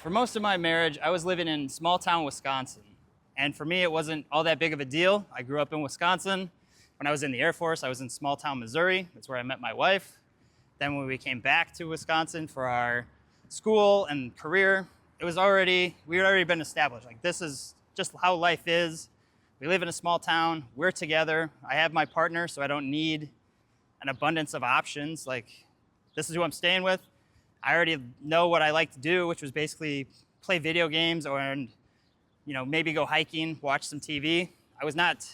For most of my marriage, I was living in small town Wisconsin. And for me, it wasn't all that big of a deal. I grew up in Wisconsin. When I was in the Air Force, I was in small town Missouri. That's where I met my wife. Then when we came back to Wisconsin for our school and career, we had already been established. Like, this is just how life is. We live in a small town. We're together. I have my partner, so I don't need an abundance of options. Like, this is who I'm staying with. I already know what I like to do, which was basically play video games or, maybe go hiking, watch some TV. I was not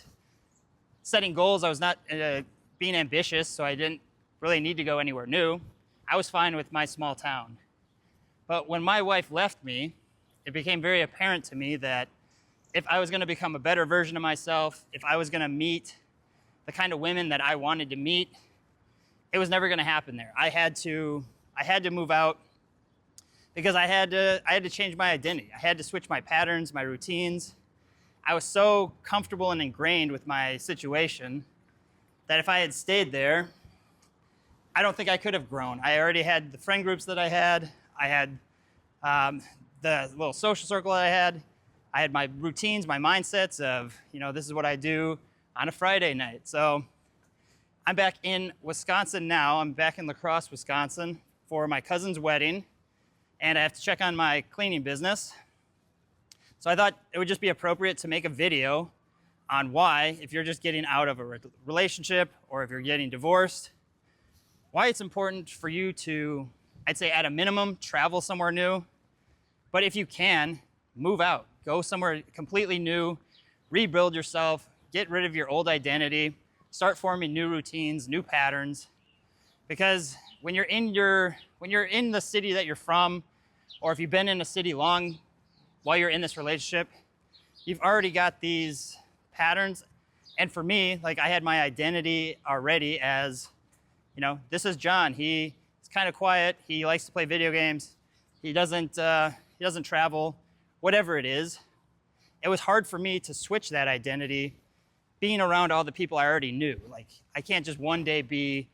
setting goals. I was not being ambitious, so I didn't really need to go anywhere new. I was fine with my small town. But when my wife left me, it became very apparent to me that if I was going to become a better version of myself, if I was going to meet the kind of women that I wanted to meet, it was never going to happen there. I had to move out because I had to change my identity. I had to switch my patterns, my routines. I was so comfortable and ingrained with my situation that if I had stayed there, I don't think I could have grown. I already had the friend groups that I had. I had the little social circle that I had. I had my routines, my mindsets of, this is what I do on a Friday night. So I'm back in Wisconsin now. I'm back in La Crosse, Wisconsin for my cousin's wedding, and I have to check on my cleaning business. So I thought it would just be appropriate to make a video on why, if you're just getting out of a relationship or if you're getting divorced, why it's important for you to, I'd say at a minimum, travel somewhere new. But if you can, move out. Go somewhere completely new, rebuild yourself, get rid of your old identity, start forming new routines, new patterns. Because when you're in the city that you're from, or if you've been in a city long while you're in this relationship, you've already got these patterns. And for me, like, I had my identity already as, this is John. He's kind of quiet. He likes to play video games. He doesn't travel, whatever it is. It was hard for me to switch that identity being around all the people I already knew. Like, I can't just one day be,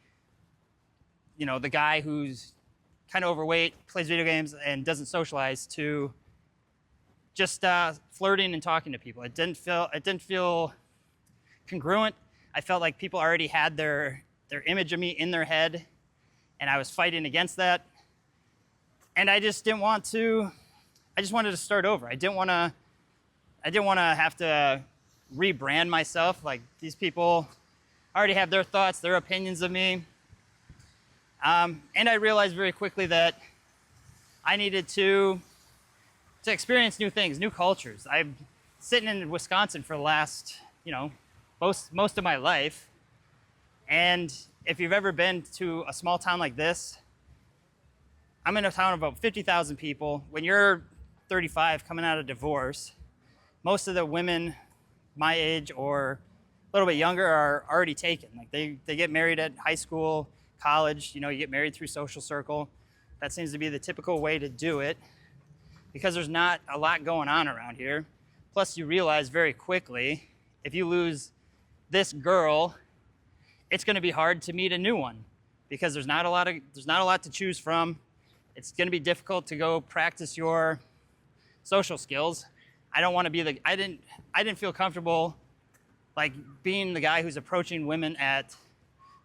the guy who's kind of overweight, plays video games, and doesn't socialize, to just flirting and talking to people. It didn't feel congruent. I felt like people already had their image of me in their head, and I was fighting against that. And I just didn't want to. I just wanted to start over. I didn't want to have to rebrand myself. Like, these people already have their thoughts, their opinions of me. And I realized very quickly that I needed to experience new things, new cultures. I'm sitting in Wisconsin for the last, most of my life. And if you've ever been to a small town like this, I'm in a town of about 50,000 people. When you're 35 coming out of divorce, most of the women my age or a little bit younger are already taken. Like, they get married at high school, college, you get married through social circle. That seems to be the typical way to do it because there's not a lot going on around here. Plus, you realize very quickly, if you lose this girl, it's going to be hard to meet a new one because there's not a lot to choose from. It's going to be difficult to go practice your social skills. I don't want to be I didn't feel comfortable, like, being the guy who's approaching women at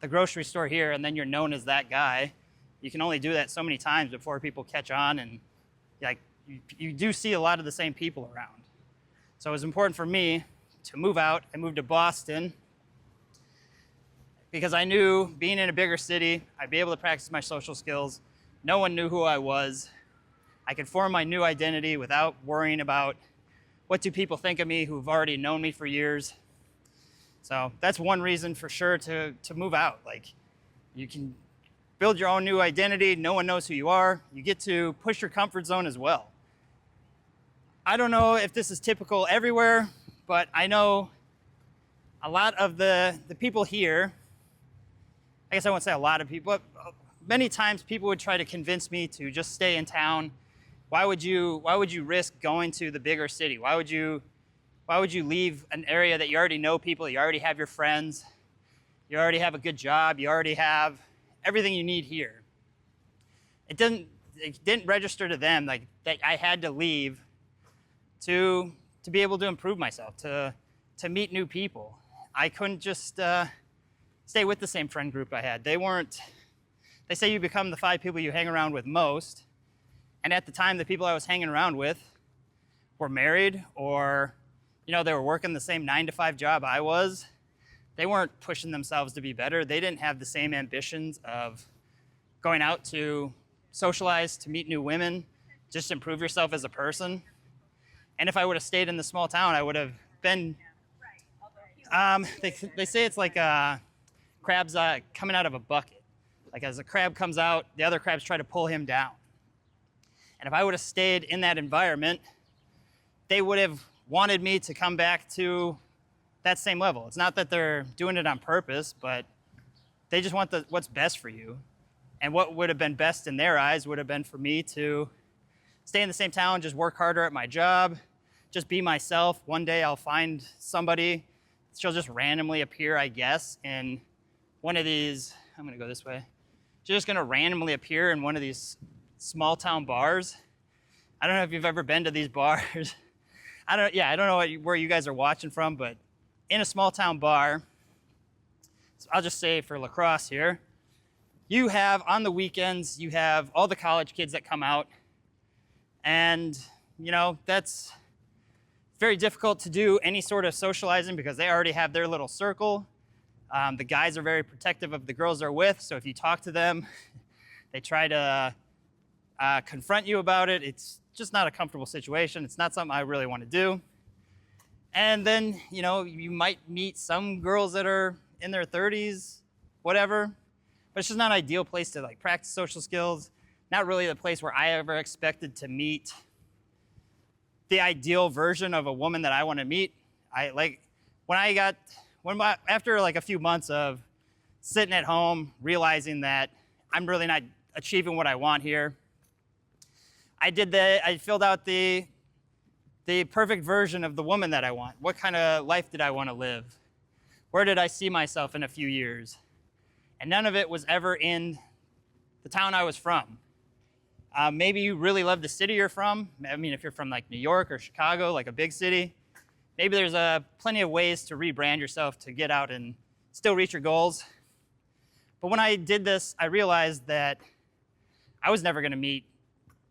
the grocery store here, and then you're known as that guy. You can only do that so many times before people catch on, and you do see a lot of the same people around. So it was important for me to move out. I moved to Boston because I knew, being in a bigger city, I'd be able to practice my social skills. No one knew who I was. I could form my new identity without worrying about what do people think of me who've already known me for years. So that's one reason for sure to move out. Like, you can build your own new identity. No one knows who you are. You get to push your comfort zone as well. I don't know if this is typical everywhere, but I know a lot of the people here, I guess I won't say a lot of people, but many times people would try to convince me to just stay in town. Why would you risk going to the bigger city? Why would you leave an area that you already know people, you already have your friends, you already have a good job, you already have everything you need here? It it didn't register to them like that I had to leave to be able to improve myself, to meet new people. I couldn't just stay with the same friend group I had. They say you become the 5 people you hang around with most. And at the time, the people I was hanging around with were married, or they were working the same 9-to-5 job I was. They weren't pushing themselves to be better. They didn't have the same ambitions of going out to socialize, to meet new women, just improve yourself as a person. And if I would have stayed in the small town, I would have been, they say it's like crabs coming out of a bucket. Like as a crab comes out, the other crabs try to pull him down. And if I would have stayed in that environment, they would have wanted me to come back to that same level. It's not that they're doing it on purpose, but they just want what's best for you. And what would have been best in their eyes would have been for me to stay in the same town, just work harder at my job, just be myself. One day I'll find somebody, she'll just randomly appear, I guess, in one of these, I'm gonna go this way. She's just gonna randomly appear in one of these small town bars. I don't know if you've ever been to these bars. I don't know where you guys are watching from, but in a small town bar, so I'll just say for La Crosse here, you have, on the weekends, you have all the college kids that come out, and that's very difficult to do any sort of socializing because they already have their little circle. The guys are very protective of the girls they're with, so if you talk to them, they try to confront you about it. It's just not a comfortable situation. It's not something I really want to do. And then, you might meet some girls that are in their 30s, whatever, but it's just not an ideal place to practice social skills. Not really the place where I ever expected to meet the ideal version of a woman that I want to meet. After a few months of sitting at home, realizing that I'm really not achieving what I want here, I filled out the perfect version of the woman that I want. What kind of life did I want to live? Where did I see myself in a few years? And none of it was ever in the town I was from. Maybe you really love the city you're from. I mean, if you're from New York or Chicago, a big city, maybe there's plenty of ways to rebrand yourself to get out and still reach your goals. But when I did this, I realized that I was never going to meet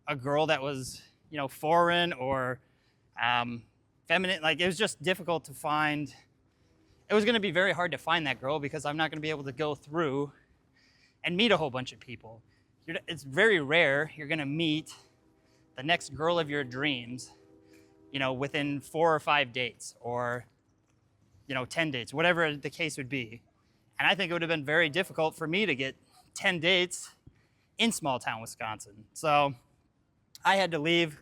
a girl that was, foreign or feminine. It was just difficult to find. It was going to be very hard to find that girl because I'm not going to be able to go through and meet a whole bunch of people. It's very rare you're going to meet the next girl of your dreams, within 4 or 5 dates or, 10 dates, whatever the case would be. And I think it would have been very difficult for me to get 10 dates in small town Wisconsin. So I had to leave.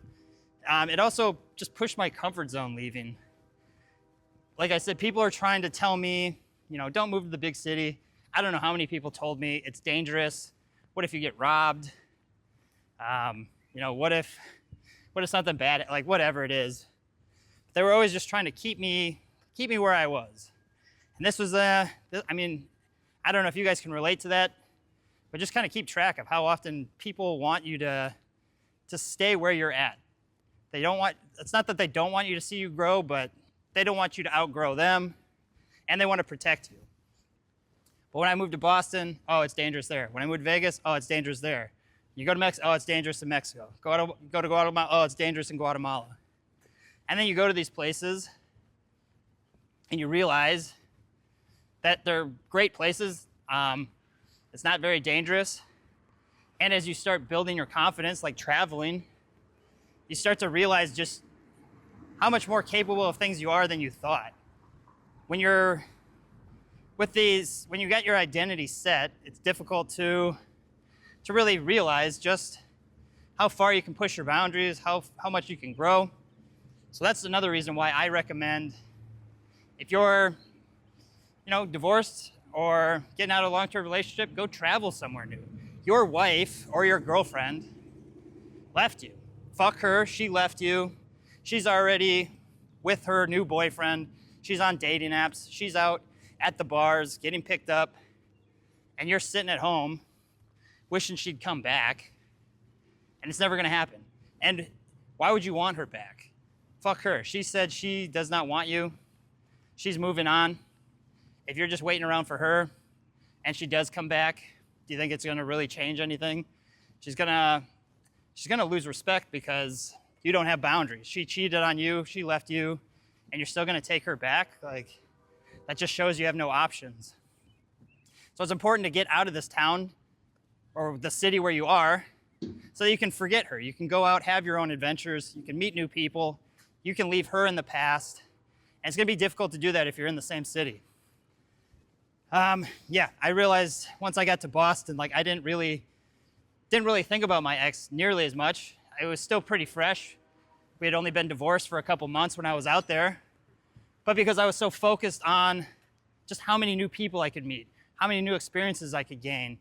It also just pushed my comfort zone leaving. Like I said, people are trying to tell me, don't move to the big city. I don't know how many people told me it's dangerous. What if you get robbed? What if something bad, whatever it is. They were always just trying to keep me where I was. And this was, I don't know if you guys can relate to that, but just kind of keep track of how often people want you to stay where you're at. It's not that they don't want you to see you grow, but they don't want you to outgrow them, and they want to protect you. But when I moved to Boston, oh, it's dangerous there. When I moved to Vegas, oh, it's dangerous there. You go to Mexico, oh, it's dangerous in Mexico. Go to Guatemala, oh, it's dangerous in Guatemala. And then you go to these places, and you realize that they're great places. It's not very dangerous. And as you start building your confidence, traveling, you start to realize just how much more capable of things you are than you thought. When you get your identity set, it's difficult to really realize just how far you can push your boundaries, how much you can grow. So that's another reason why I recommend, if you're divorced or getting out of a long-term relationship, go travel somewhere new. Your wife or your girlfriend left you. Fuck her, she left you. She's already with her new boyfriend. She's on dating apps. She's out at the bars getting picked up. And you're sitting at home wishing she'd come back. and it's never gonna happen. And why would you want her back? Fuck her. She said she does not want you. She's moving on. If you're just waiting around for her and she does come back, do you think it's gonna really change anything? She's gonna lose respect because you don't have boundaries. She cheated on you, she left you, and you're still gonna take her back? Like, that just shows you have no options. So it's important to get out of this town or the city where you are so that you can forget her. You can go out, have your own adventures, you can meet new people, you can leave her in the past, and it's gonna be difficult to do that if you're in the same city. Yeah, I realized once I got to Boston, like I didn't really think about my ex nearly as much. It was still pretty fresh. We had only been divorced for a couple months when I was out there. But because I was so focused on just how many new people I could meet, how many new experiences I could gain,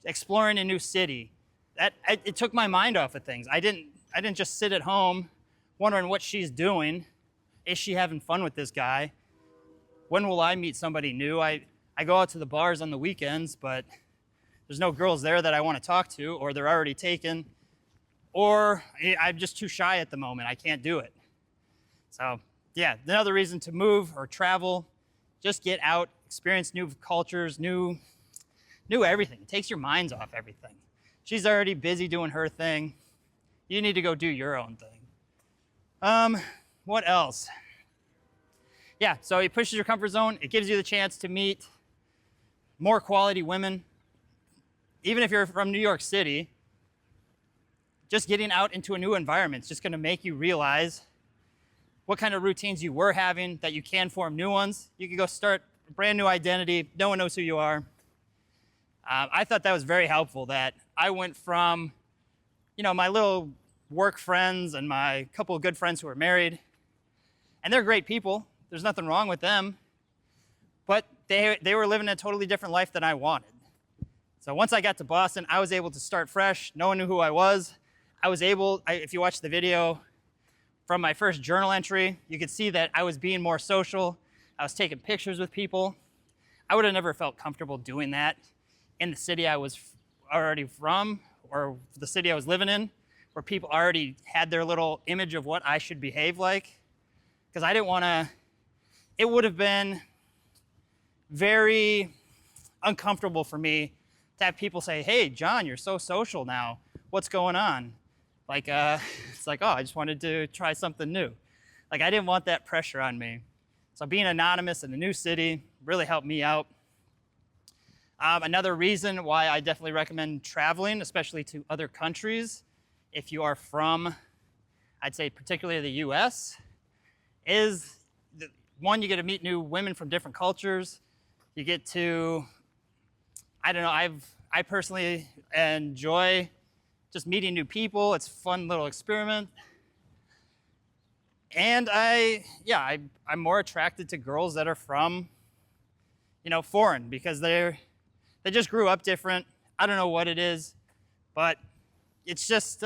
exploring a new city, it took my mind off of things. I didn't just sit at home wondering what she's doing. Is she having fun with this guy? When will I meet somebody new? I go out to the bars on the weekends, but there's no girls there that I want to talk to, or they're already taken, or I'm just too shy at the moment. I can't do it. So yeah, another reason to move or travel, just get out, experience new cultures, new everything. It takes your minds off everything. She's already busy doing her thing. You need to go do your own thing. What else? Yeah, so it pushes your comfort zone. It gives you the chance to meet more quality women. Even if you're from New York City, just getting out into a new environment is just gonna make you realize what kind of routines you were having, that you can form new ones. You can go start a brand new identity. No one knows who you are. I thought that was very helpful, that I went from, my little work friends and my couple of good friends who are married, and they're great people. There's nothing wrong with them, but they were living a totally different life than I wanted. So once I got to Boston, I was able to start fresh. No one knew who I was. If you watch the video from my first journal entry, you could see that I was being more social. I was taking pictures with people. I would have never felt comfortable doing that in the city I was already from, or the city I was living in, where people already had their little image of what I should behave like. Because I didn't want to, it would have been very uncomfortable for me to have people say, hey, John, you're so social now. What's going on? Like, it's like, oh, I just wanted to try something new. Like, I didn't want that pressure on me. So being anonymous in a new city really helped me out. Another reason why I definitely recommend traveling, especially to other countries, if you are from, I'd say particularly the US, is one, you get to meet new women from different cultures. You get to, I don't know, I personally enjoy just meeting new people. It's a fun little experiment. And I'm more attracted to girls that are from, foreign, because they just grew up different. I don't know what it is, but it's just,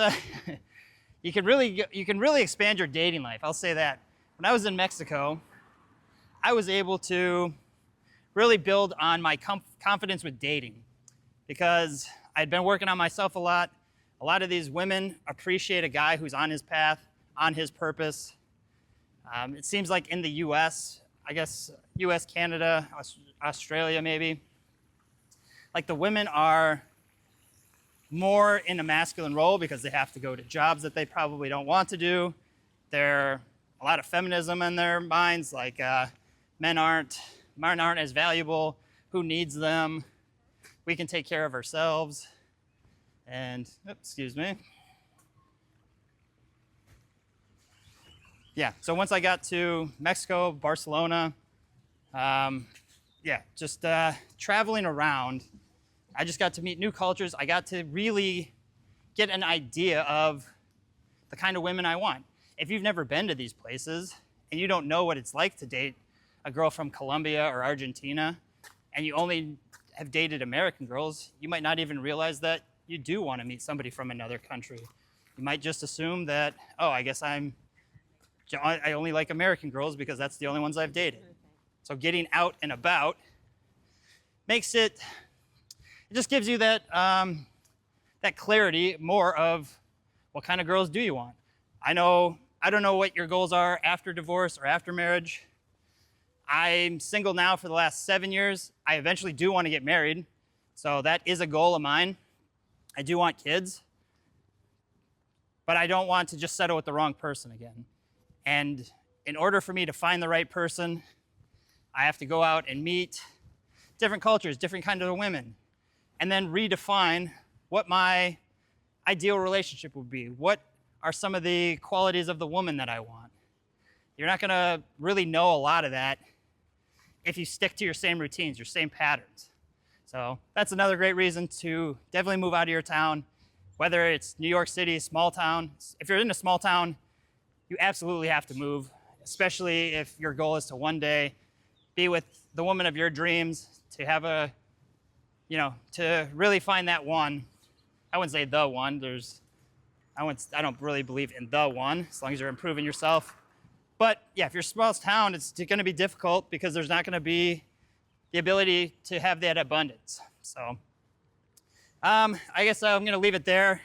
you can really expand your dating life. I'll say that. When I was in Mexico, I was able to really build on my confidence with dating, because I'd been working on myself a lot. A lot of these women appreciate a guy who's on his path, on his purpose. It seems like in the US, I guess US, Canada, Australia maybe, like the women are more in a masculine role because they have to go to jobs that they probably don't want to do. There's a lot of feminism in their minds, like men aren't as valuable. Who needs them? We can take care of ourselves. And, excuse me. Yeah, so once I got to Mexico, Barcelona, just traveling around, I just got to meet new cultures. I got to really get an idea of the kind of women I want. If you've never been to these places and you don't know what it's like to date a girl from Colombia or Argentina, and you only have dated American girls, you might not even realize that you do want to meet somebody from another country. You might just assume that, oh, I guess I only like American girls because that's the only ones I've dated. So getting out and about makes it just gives you that clarity more of what kind of girls do you want? I don't know what your goals are after divorce or after marriage. I'm single now for the last 7 years. I eventually do want to get married, so that is a goal of mine. I do want kids, but I don't want to just settle with the wrong person again. And in order for me to find the right person, I have to go out and meet different cultures, different kinds of women, and then redefine what my ideal relationship would be. What are some of the qualities of the woman that I want? You're not gonna really know a lot of that if you stick to your same routines, your same patterns. So that's another great reason to definitely move out of your town, whether it's New York City, small town. If you're in a small town, you absolutely have to move, especially if your goal is to one day be with the woman of your dreams, to have a, to really find that one. I wouldn't say the one. I don't really believe in the one, as long as you're improving yourself. But yeah, if you're a small town, it's going to be difficult because there's not going to be the ability to have that abundance. So I guess I'm going to leave it there.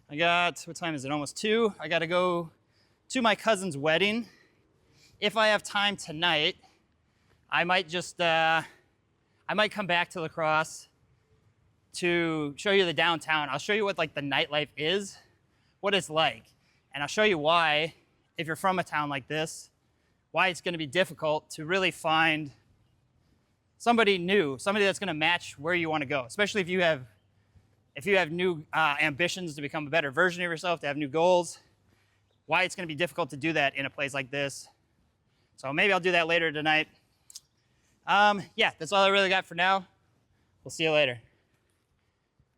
What time is it? Almost 2. I got to go to my cousin's wedding. If I have time tonight, I might come back to La Crosse to show you the downtown. I'll show you what like the nightlife is, what it's like. And I'll show you why, if you're from a town like this, why it's going to be difficult to really find somebody new, somebody that's going to match where you want to go, especially if you have new ambitions to become a better version of yourself, to have new goals, why it's going to be difficult to do that in a place like this. So maybe I'll do that later tonight. Yeah, that's all I really got for now. We'll see you later.